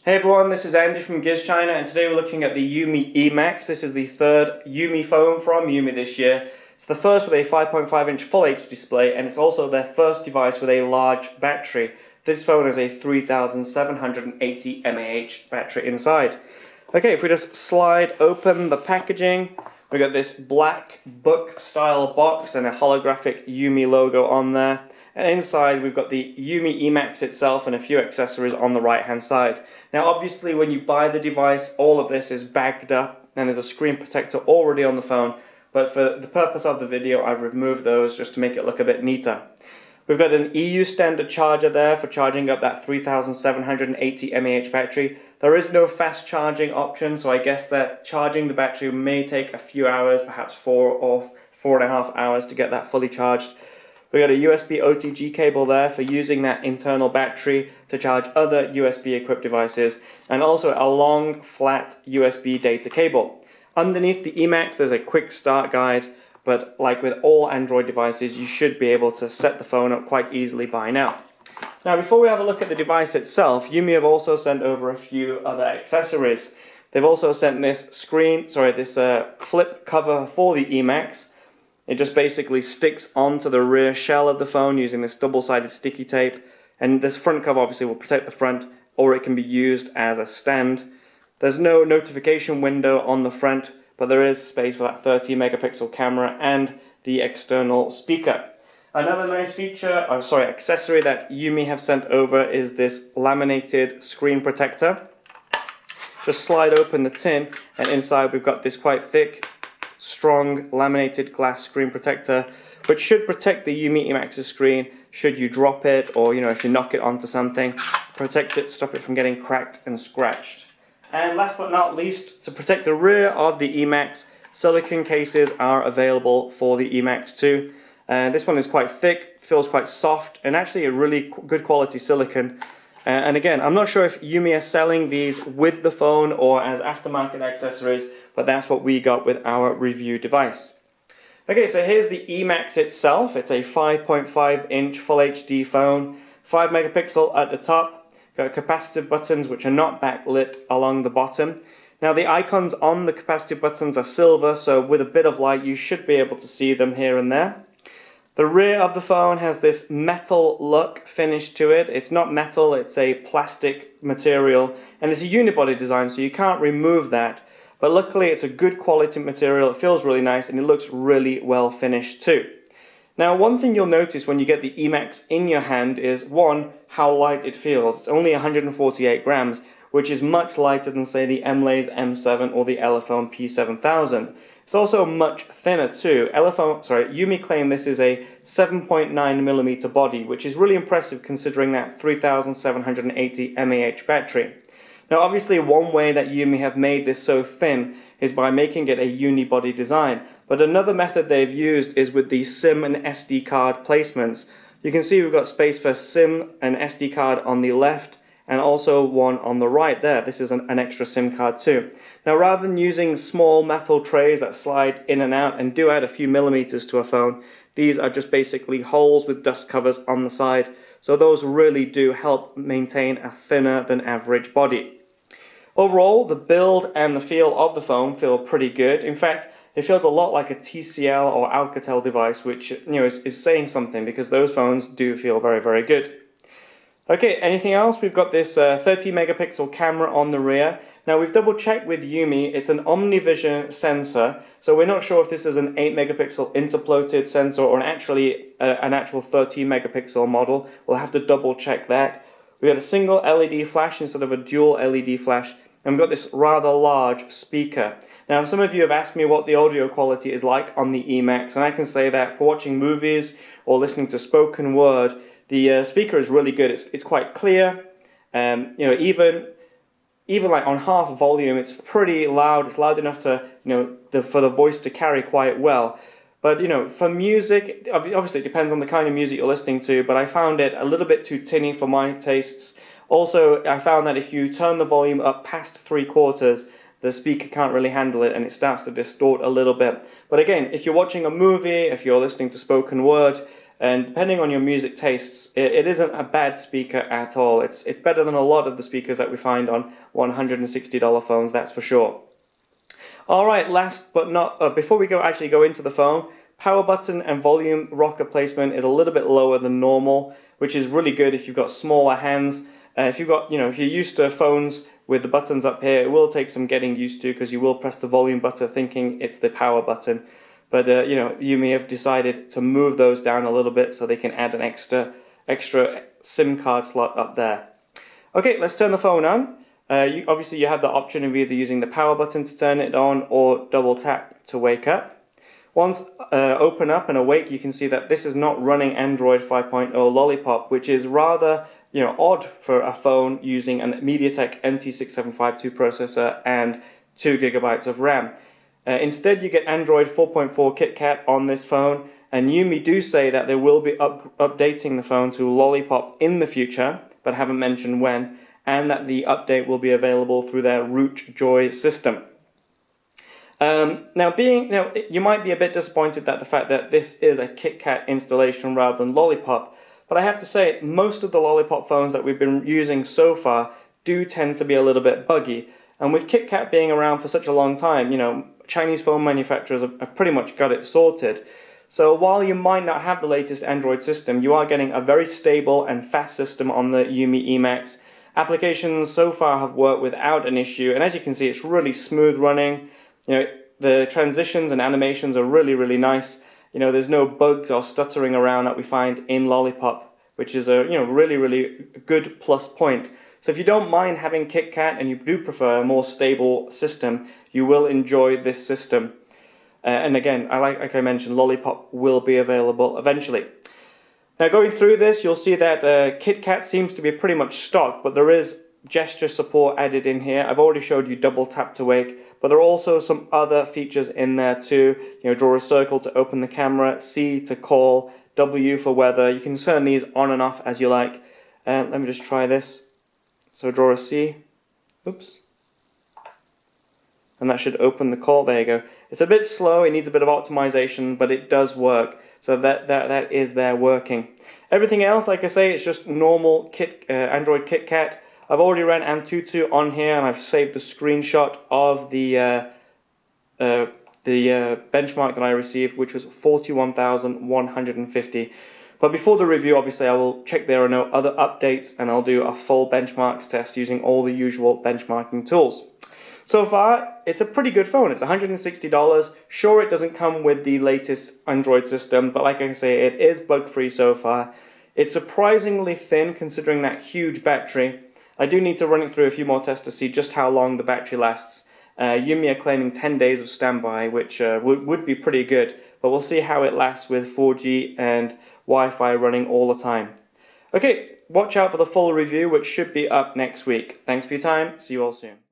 Hey everyone, this is Andy from Gizchina, and today we're looking at the Yumi eMax. This is the third Yumi phone from Yumi this year. It's the first with a 5.5-inch Full HD display, and it's also their first device with a large battery. This phone has a 3780 mAh battery inside. Okay, if we just slide open the packaging, we got this black book style box and a holographic Yumi logo on there. And inside we've got the Yumi eMax itself and a few accessories on the right hand side. Now obviously when you buy the device, all of this is bagged up and there's a screen protector already on the phone, but for the purpose of the video I've removed those just to make it look a bit neater. We've got an EU standard charger there for charging up that 3780 mAh battery. There is no fast charging option, so I guess that charging the battery may take a few hours, perhaps 4 or 4.5 hours to get that fully charged. We've got a USB OTG cable there for using that internal battery to charge other USB equipped devices, and also a long flat USB data cable. Underneath the eMax there's a quick start guide, but like with all Android devices you should be able to set the phone up quite easily by now. Now before we have a look at the device itself, Yumi have also sent over a few other accessories. They've also sent this flip cover for the eMax. It just basically sticks onto the rear shell of the phone using this double-sided sticky tape, and this front cover obviously will protect the front, or it can be used as a stand. There's no notification window on the front, but there is space for that 30 megapixel camera and the external speaker. Another nice accessory that Yumi have sent over is this laminated screen protector. Just slide open the tin, and inside we've got this quite thick, strong laminated glass screen protector, which should protect the Yumi eMax's screen should you drop it, or if you knock it onto something, protect it, stop it from getting cracked and scratched. And last but not least, to protect the rear of the eMax, silicone cases are available for the eMax too. This one is quite thick, feels quite soft, and actually a really good quality silicone. And again, I'm not sure if Yumi are selling these with the phone or as aftermarket accessories, but that's what we got with our review device. Okay, so here's the eMax itself. It's a 5.5-inch Full HD phone, 5 megapixel at the top, got capacitive buttons which are not backlit along the bottom. Now the icons on the capacitive buttons are silver, so with a bit of light you should be able to see them here and there. The rear of the phone has this metal look finish to it. It's not metal, it's a plastic material, and it's a unibody design, so you can't remove that. But luckily it's a good quality material, it feels really nice, and it looks really well finished too. Now one thing you'll notice when you get the eMax in your hand is, one, how light it feels. It's only 148 grams, which is much lighter than say the Emlaze M7 or the Elephone P7000. It's also much thinner too. Yumi claim this is a 7.9mm body, which is really impressive considering that 3780 mAh battery. Now obviously one way that Yumi have made this so thin is by making it a unibody design, but another method they've used is with the SIM and SD card placements. You can see we've got space for SIM and SD card on the left, and also one on the right there. This is an extra SIM card too. Now rather than using small metal trays that slide in and out and do add a few millimeters to a phone, these are just basically holes with dust covers on the side, so those really do help maintain a thinner than average body. Overall, the build and the feel of the phone feel pretty good. In fact, it feels a lot like a TCL or Alcatel device, which is saying something, because those phones do feel very, very good. Okay, anything else? We've got this 30 megapixel camera on the rear. Now we've double checked with Yumi, it's an OmniVision sensor, so we're not sure if this is an 8 megapixel interpolated sensor or an actual 13 megapixel model. We'll have to double check that. We've got a single LED flash instead of a dual LED flash, and we've got this rather large speaker. Now some of you have asked me what the audio quality is like on the eMax, and I can say that for watching movies or listening to spoken word, the speaker is really good. It's quite clear. Even like on half volume, it's pretty loud. It's loud enough to for the voice to carry quite well. But for music, obviously it depends on the kind of music you're listening to. But I found it a little bit too tinny for my tastes. Also, I found that if you turn the volume up past 3/4, the speaker can't really handle it and it starts to distort a little bit. But again, if you're watching a movie, if you're listening to spoken word, and depending on your music tastes, it isn't a bad speaker at all. It's better than a lot of the speakers that we find on $160 phones, that's for sure. Alright, last but not, before we actually go into the phone, power button and volume rocker placement is a little bit lower than normal, which is really good if you've got smaller hands. If you're used to phones with the buttons up here, it will take some getting used to, because you will press the volume button thinking it's the power button. But you may have decided to move those down a little bit so they can add an extra SIM card slot up there. Okay, let's turn the phone on. Obviously you have the option of either using the power button to turn it on or double tap to wake up. Once open up and awake, you can see that this is not running Android 5.0 Lollipop, which is rather odd for a phone using a MediaTek MT6752 processor and 2 GB of RAM. Instead, you get Android 4.4 Kitkat on this phone, and Yumi do say that they will be updating the phone to Lollipop in the future, but haven't mentioned when, and that the update will be available through their Root Joy system. Now, you might be a bit disappointed at the fact that this is a Kitkat installation rather than Lollipop, but I have to say, most of the Lollipop phones that we've been using so far do tend to be a little bit buggy. And with Kitkat being around for such a long time, Chinese phone manufacturers have pretty much got it sorted. So while you might not have the latest Android system, you are getting a very stable and fast system on the Yumi eMax. Applications so far have worked without an issue, and as you can see, it's really smooth running. The transitions and animations are really, really nice. There's no bugs or stuttering around that we find in Lollipop, which is a really, really good plus point. So if you don't mind having Kitkat and you do prefer a more stable system, you will enjoy this system. And again, like I mentioned, Lollipop will be available eventually. Now going through this, you'll see that Kitkat seems to be pretty much stock, but there is gesture support added in here. I've already showed you double tap to wake, but there are also some other features in there too. Draw a circle to open the camera, C to call, W for weather. You can turn these on and off as you like. Let me just try this. So draw a C, oops, and that should open the call. There you go. It's a bit slow, it needs a bit of optimization, but it does work. So that is there working. Everything else, like I say, it's just normal Android Kitkat. I've already ran Antutu on here, and I've saved the screenshot of the benchmark that I received, which was 41,150. But before the review, obviously, I will check there are no other updates, and I'll do a full benchmarks test using all the usual benchmarking tools. So far, it's a pretty good phone. It's $160. Sure, it doesn't come with the latest Android system, but like I say, it is bug-free so far. It's surprisingly thin considering that huge battery. I do need to run it through a few more tests to see just how long the battery lasts. Yumi are claiming 10 days of standby, which would be pretty good, but we'll see how it lasts with 4G and Wi-Fi running all the time. Okay, watch out for the full review, which should be up next week. Thanks for your time. See you all soon.